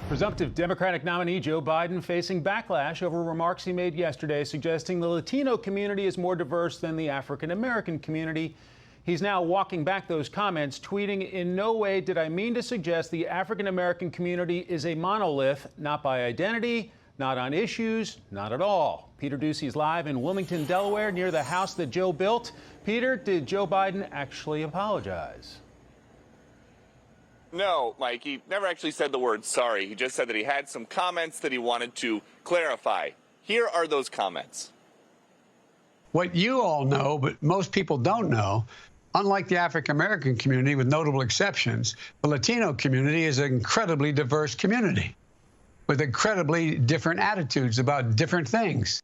Presumptive Democratic nominee Joe Biden facing backlash over remarks he made yesterday suggesting the Latino community is more diverse than the African American community. He's now walking back those comments, tweeting, "In no way did I mean to suggest the African American community is a monolith, not by identity, not on issues, not at all." Peter Doocy is live in Wilmington, Delaware, near the house that Joe built. Peter, did Joe Biden actually apologize? No, Mike, he never actually said the word sorry. He just said that he had some comments that he wanted to clarify. Here are those comments. What you all know, but most people don't know, unlike the African-American community, with notable exceptions, the Latino community is an incredibly diverse community with incredibly different attitudes about different things.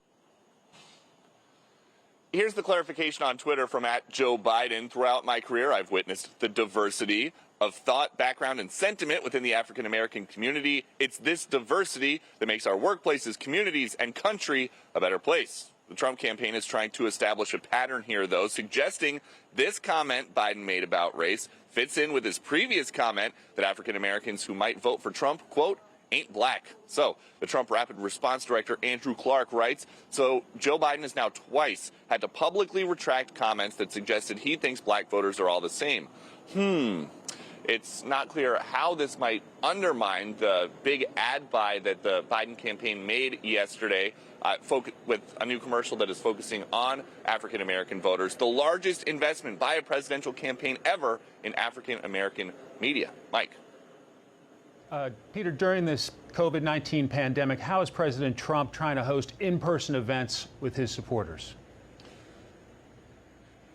Here's the clarification on Twitter from @Joe Biden. Throughout my career, I've witnessed the diversity of thought, background, and sentiment within the African American community. It's this diversity that makes our workplaces, communities, and country a better place. The Trump campaign is trying to establish a pattern here, though, suggesting this comment Biden made about race fits in with his previous comment that African Americans who might vote for Trump, quote, ain't black. So the Trump Rapid Response Director Andrew Clark writes, so Joe Biden has now twice had to publicly retract comments that suggested he thinks black voters are all the same. It's not clear how this might undermine the big ad buy that the Biden campaign made yesterday with a new commercial that is focusing on African American voters, the largest investment by a presidential campaign ever in African American media. Mike. Peter, during this COVID-19 pandemic, how is President Trump trying to host in-person events with his supporters?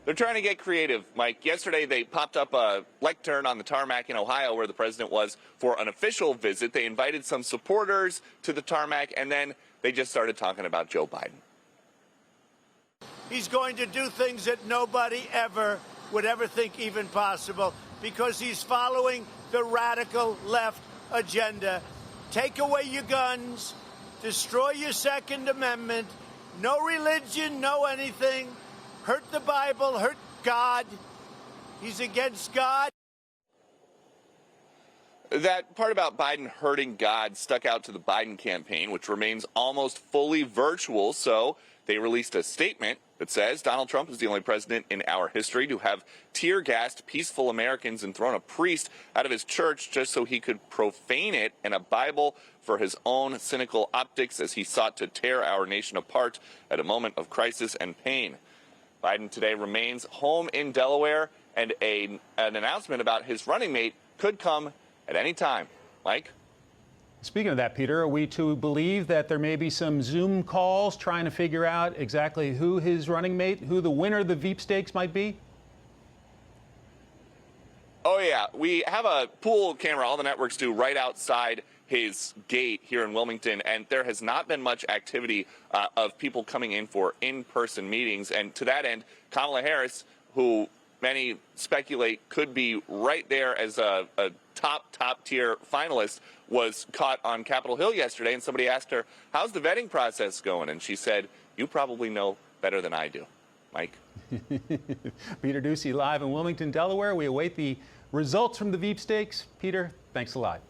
They're trying to get creative, Mike. Yesterday, they popped up a lectern on the tarmac in Ohio where the president was for an official visit. They invited some supporters to the tarmac, and then they just started talking about Joe Biden. He's going to do things that nobody ever would ever think even possible because he's following the radical left agenda. Take away your guns, destroy your Second Amendment, no religion, no anything. Hurt the Bible, hurt God. He's against God. That part about Biden hurting God stuck out to the Biden campaign, which remains almost fully virtual. So they released a statement that says Donald Trump is the only president in our history to have tear-gassed peaceful Americans and thrown a priest out of his church just so he could profane it and a Bible for his own cynical optics as he sought to tear our nation apart at a moment of crisis and pain. Biden today remains home in Delaware, and an announcement about his running mate could come at any time. Mike? Speaking of that, Peter, are we to believe that there may be some Zoom calls trying to figure out exactly who his running mate, who the winner of the Veep stakes might be? Oh, yeah. We have a pool camera, all the networks do, right outside his gate here in Wilmington, and there has not been much activity of people coming in for in-person meetings. And to that end, Kamala Harris, who many speculate could be right there as a top-tier finalist, was caught on Capitol Hill yesterday, and somebody asked her, how's the vetting process going? And she said, you probably know better than I do. Mike? Peter Doocy live in Wilmington, Delaware. We await the results from the Veep stakes. Peter, thanks a lot.